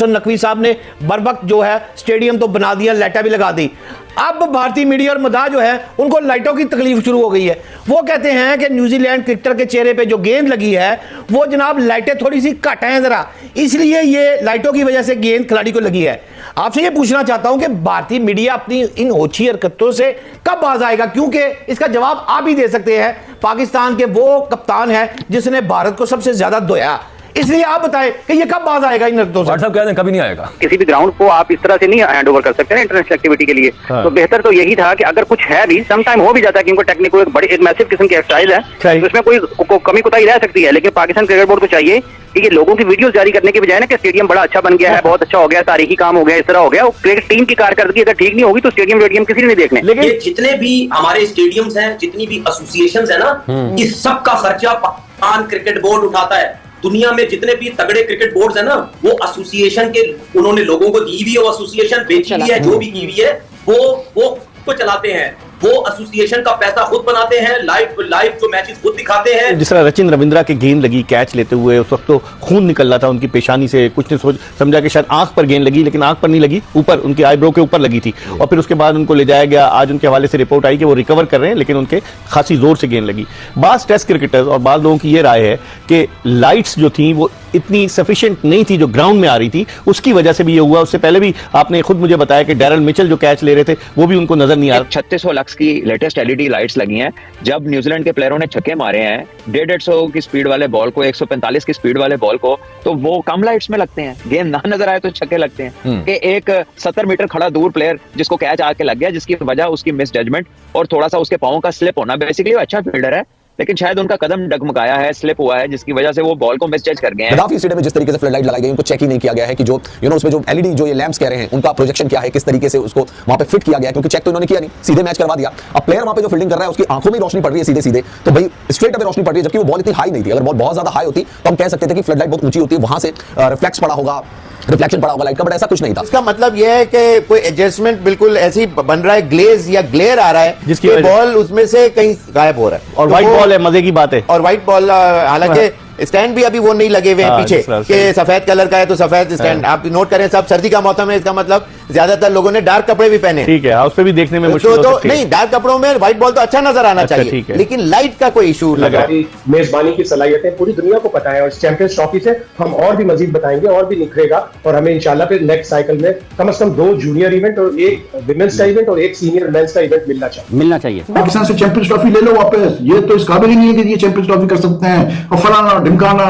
नकवी साहब ने बर वक्त जो है स्टेडियम तो बना दिया, लाइटें भी लगा दी। अब भारतीय मीडिया और मदाह जो है उनको लाइटों की तकलीफ शुरू हो गई है। वो कहते हैं कि न्यूजीलैंड क्रिकेटर के चेहरे पे जो गेंद लगी है वो जनाब लाइटें थोड़ी सी घट हैं जरा, इसलिए ये लाइटों की वजह से गेंद खिलाड़ी को लगी है। आपसे ये पूछना चाहता हूं कि भारतीय मीडिया अपनी इन ओछी हरकतों से कब बाज आएगा, क्योंकि इसका जवाब आप ही दे सकते हैं। पाकिस्तान के वो कप्तान है जिसने भारत को सबसे ज्यादा धोया, इसलिए आप बताएं कि ये कब बाज आएगा इन हरकतों से। साहब कहते हैं कभी नहीं आएगा। किसी भी ग्राउंड को आप इस तरह से नहीं हैंड ओवर कर सकते हैं इंटरनेशनल एक्टिविटी के लिए। हाँ। तो बेहतर तो यही था कि अगर कुछ है भी सम टाइम हो भी जाता है कि उनको टेक्निकल एक मैसिव किस्म की एक्सरसाइज है तो उसमें कोई कमी कोताही रह सकती है, लेकिन पाकिस्तान क्रिकेट बोर्ड को चाहिए कि ये लोगों की वीडियोस जारी करने के बजाय ना कि स्टेडियम बड़ा अच्छा बन गया है, बहुत अच्छा हो गया, तारीखी काम हो गया, इस तरह हो गया, क्रिकेट टीम की कारकर्दगी अगर ठीक नहीं होगी तो स्टेडियम किसी ने नहीं देखने। लेकिन ये जितने भी हमारे स्टेडियम्स हैं, जितनी भी एसोसिएशंस है ना, इस सब का खर्चा पाकिस्तान क्रिकेट बोर्ड उठाता है। दुनिया में जितने भी तगड़े क्रिकेट बोर्ड्स है ना, वो एसोसिएशन के उन्होंने लोगों को दी हुई है, वो एसोसिएशन बेची हुई है, जो भी की हुई है वो को चलाते हैं, वो एसोसिएशन का पैसा खुद बनाते हैं, लाइव जो मैचेस खुद दिखाते हैं। जिस तरह रचिन रविंद्रा की गेंद लगी कैच लेते हुए, उस वक्त तो खून निकल रहा था उनकी पेशानी से, कुछ ने समझा कि शायद आंख पर गेंद लगी, लेकिन आंख पर नहीं लगी, ऊपर उनके आईब्रो के ऊपर लगी थी। और फिर उसके बाद उनको ले जाया गया। आज उनके हवाले से रिपोर्ट आई कि वो रिकवर कर रहे हैं, लेकिन उनके खासी जोर से गेंद लगी। बास टेस्ट क्रिकेटर्स और बाद लोगों की ये राय है कि लाइट्स जो थी वो इतनी सफिशिएंट नहीं थी जो ग्राउंड में आ रही थी, उसकी वजह से भी ये हुआ। उससे पहले भी आपने खुद मुझे बताया कि डैरल मिचेल जो कैच ले रहे थे वो भी उनको नजर नहीं आ रहा। 3600 लक्स की लेटेस्ट एलईडी लाइट्स लगी हैं। जब न्यूजीलैंड के प्लेयरों ने छक्के मारे हैं 150 की स्पीड वाले बॉल को, 145 की स्पीड वाले बॉल को, तो वो कम लाइट्स में लगते हैं। गेंद ना नजर आए तो छक्के लगते हैं। कि एक 70 मीटर खड़ा दूर प्लेयर जिसको कैच आके लग गया, जिसकी वजह उसकी मिस जजमेंट और थोड़ा सा उसके पांव का स्लिप होना। बेसिकली वो अच्छा फील्डर है, लेकिन शायद उनका कदम डगमगाया है, स्लिप हुआ है, जिसकी वजह से वो बॉल को मिसजज कर गए हैं। गद्दाफी स्टेडियम में जिस तरीके से फ्लड लाइट लगाई गई, उनको चेक ही नहीं किया गया है कि जो उसमें जो एलईडी जो ये लैंप्स कह रहे हैं उनका प्रोजेक्शन क्या है, किस तरीके से उसको वहां पे फिट किया गया है, क्योंकि चेक तो इन्होंने किया नहीं, सीधे मैच करवा दिया। अब प्लेयर वहां पे जो फील्डिंग कर रहा है उसकी आंखों में रोशनी पड़ रही है सीधे सीधे, तो भाई स्ट्रेट अवे रोशनी पड़ रही है, जबकि वो बॉल इतनी हाई नहीं थी। अगर बॉल बहुत ज्यादा हाई होती तो हम कह सकते थे कि फ्लड लाइट बहुत ऊंची होती है, वहां से रिफ्लेक्स पड़ा होगा, रिफ्लेक्शन पड़ा होगा लाइट का, बट ऐसा कुछ नहीं था। इसका मतलब यह है कि कोई एडजस्टमेंट बिल्कुल ऐसी बन रहा है, ग्लेज या ग्लेयर आ रहा है जिसकी बॉल उसमें से कहीं गायब हो रहा है। और व्हाइट बॉल है, मजे की बात है। और व्हाइट बॉल हालांकि स्टैंड भी अभी वो नहीं लगे हुए हैं पीछे कि सफेद कलर का है तो सफेद स्टैंड। आप नोट करें, सब सर्दी का मौसम है, इसका मतलब ज्यादातर लोगों ने डार्क कपड़े भी पहने। ठीक है, उस पे भी देखने में मुश्किल तो नहीं, डार्क कपड़ों में व्हाइट बॉल तो अच्छा नजर आना चाहिए, लेकिन लाइट का कोई इशू लगा। मेजबानी की सलाहियतें पूरी दुनिया को पता है और चैंपियंस ट्रॉफी से हम और भी मजीद बताएंगे और भी निखरेगा, और हमें इंशाल्लाह फिर नेक्स्ट साइकिल में कम से कम 2 जूनियर इवेंट और 1 विमेंस का इवेंट और 1 सीनियर मेंस का इवेंट मिलना चाहिए। पाकिस्तान से चैंपियंस ट्रॉफी ले लो वापस, ये तो इस काबिल ही नहीं है कि ये चैंपियंस ट्रॉफी कर सकते हैं। और फलाना ढिमकाना,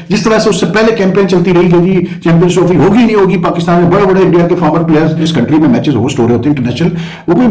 जिस तरह से उससे पहले कैंपेन चलती रही कि जी चैंपियंस ट्रॉफी होगी नहीं होगी, पाकिस्तान में बड़े बड़े इंडिया के फॉर्मर प्लेयर्स इस कंट्री में मैचेस होस्ट हो रहे होते हैं इंटरनेशनल, वो कोई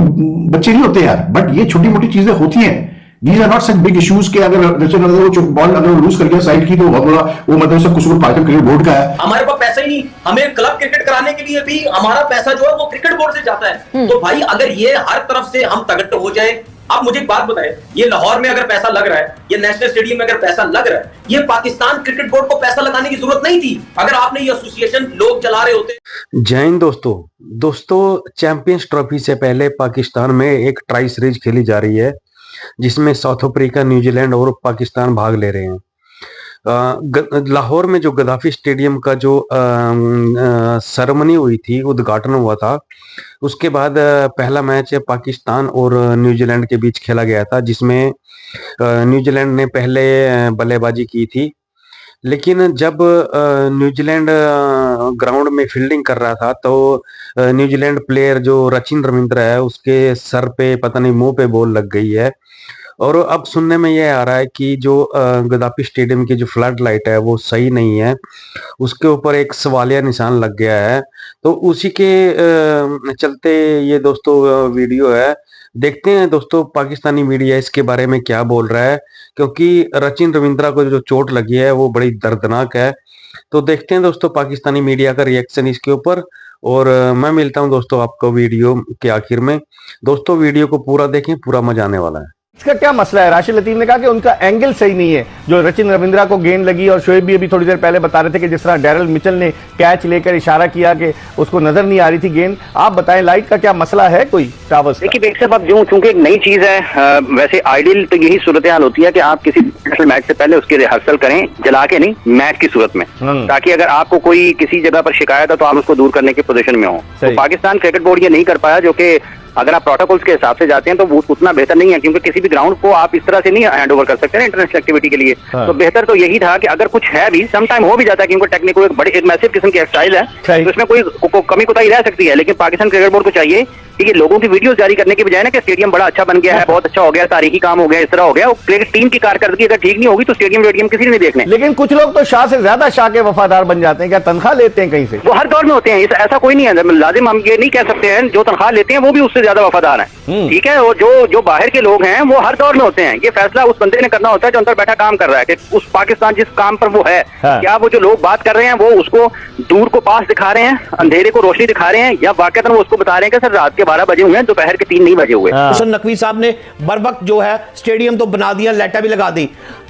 बच्चे नहीं होते यार, बट ये छोटी मोटी चीजें होती हैं। These are not such big issues के अगर वो बॉल अगर लूज कर गया साइड की तो बहुत बड़ा वो मतलब सब कसूर पाकिस्तान क्रिकेट बोर्ड का है। हमारे पास पैसा ही नहीं, हमें क्लब क्रिकेट कराने के लिए भी हमारा पैसा जो है वो क्रिकेट बोर्ड से जाता है। तो भाई अगर ये हर तरफ से हम तगड़ हो जाए, आप मुझे एक बात बताएं, ये लाहौर में अगर पैसा लग रहा है, ये नेशनल स्टेडियम में अगर पैसा लग रहा है, ये पाकिस्तान क्रिकेट बोर्ड को पैसा लगाने की जरूरत नहीं थी अगर आपने ये एसोसिएशन लोग चला रहे होते। जय हिंद दोस्तों चैंपियंस ट्रॉफी से पहले पाकिस्तान में एक ट्राई सीरीज खेली जा रही है जिसमें साउथ अफ्रीका, न्यूजीलैंड और पाकिस्तान भाग ले रहे हैं। लाहौर में जो गद्दाफी स्टेडियम का जो सेरेमनी हुई थी, उद्घाटन हुआ था, उसके बाद पहला मैच पाकिस्तान और न्यूजीलैंड के बीच खेला गया था, जिसमें न्यूजीलैंड ने पहले बल्लेबाजी की थी। लेकिन जब न्यूजीलैंड ग्राउंड में फील्डिंग कर रहा था तो न्यूजीलैंड प्लेयर जो रचिन रविंद्रा है उसके सर पे पता नहीं मुंह पे बॉल लग गई है। और अब सुनने में यह आ रहा है कि जो गद्दाफी स्टेडियम की जो फ्लड लाइट है वो सही नहीं है, उसके ऊपर एक सवालिया निशान लग गया है। तो उसी के चलते ये दोस्तों वीडियो है। देखते हैं दोस्तों पाकिस्तानी मीडिया इसके बारे में क्या बोल रहा है, क्योंकि रचिन रविंद्रा को जो चोट लगी है वो बड़ी दर्दनाक है। तो देखते हैं दोस्तों पाकिस्तानी मीडिया का रिएक्शन इसके ऊपर, और मैं मिलता हूं दोस्तों आपको वीडियो के आखिर में। दोस्तों वीडियो को पूरा देखें, पूरा मजा आने वाला है। इसका क्या मसला है? राशिद लतीफ ने कहा कि उनका एंगल सही नहीं है। जो सचिन रविंद्रा को गेंद लगी और शोएब भी अभी थोड़ी देर पहले बता रहे थे कि जिस तरह डैरल मिचेल ने कैच लेकर इशारा किया कि उसको नजर नहीं आ रही थी गेंद। आप बताएं लाइट का क्या मसला है कोई टावर्स? देखिए बेग साहब, अब जो चूंकि एक नई चीज है, वैसे आइडियल तो यही सूरत हाल होती है कि आप किसी इंटरनेशनल मैच से पहले उसकी रिहर्सल करें, जला के नहीं, मैच की सूरत में, ताकि अगर आपको कोई किसी जगह पर शिकायत है तो आप उसको दूर करने की पोजीशन में हो। तो पाकिस्तान क्रिकेट बोर्ड ये नहीं कर पाया, जो कि अगर आप प्रोटोकॉल्स के हिसाब से जाते हैं तो वो उतना बेहतर नहीं है, क्योंकि किसी भी ग्राउंड को आप इस तरह से नहीं हैंड ओवर कर सकते हैं इंटरनेशनल एक्टिविटी के लिए। तो बेहतर तो यही था कि अगर कुछ है भी, सम टाइम हो भी जाता है, क्योंकि टेक्निकल एक मैसिव किस्म की स्टाइल है, तो इसमें कोई कमी कोताही रह सकती है, लेकिन पाकिस्तान क्रिकेट बोर्ड को चाहिए कि ये लोगों की वीडियोस जारी करने के बजाय ना कि स्टेडियम बड़ा अच्छा बन गया है, बहुत अच्छा हो गया, तारीखी काम हो गया, इस तरह हो गया, क्रिकेट टीम की कारकर्दगी अगर ठीक नहीं होगी तो स्टेडियम किसी ने नहीं देखने। लेकिन कुछ लोग तो शाह से ज्यादा शाह के वफादार बन जाते हैं। क्या तनख्वाह लेते हैं कहीं से? वो हर दौर में होते हैं, ऐसा कोई नहीं है। लाजिम हम ये नहीं कह सकते हैं जो तनख्वाह लेते हैं वो भी उससे ज्यादा वफादार हैं, ठीक है। और जो बाहर के लोग हैं वो हर दौर में होते हैं। ये फैसला उस बंदे ने करना होता है जो अंदर बैठा काम कर रहा है, कि उस पाकिस्तान जिस काम पर वो है, क्या वो जो लोग बात कर रहे हैं वो उसको दूर को पास दिखा रहे हैं, अंधेरे को रोशनी दिखा रहे हैं, या वाकई वो उसको बता रहे हैं कि सर रात के 12 बजे हुए हैं, दोपहर के 3 नहीं बजे हुए। हुसैन नकवी साहब ने बर वक्त जो है स्टेडियम तो बना दिया, लाइटें भी लगा दी।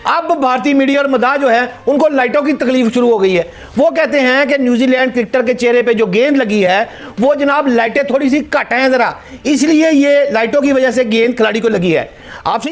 अब भारतीय मीडिया और मदाह जो है उनको लाइटों की तकलीफ शुरू हो गई है। वो कहते हैं कि न्यूजीलैंड क्रिकेटर के चेहरे पे जो गेंद लगी है वो जनाब लाइटें थोड़ी सी घट हैं जरा, इसलिए ये लाइटों की वजह से गेंद खिलाड़ी को लगी है। आपसे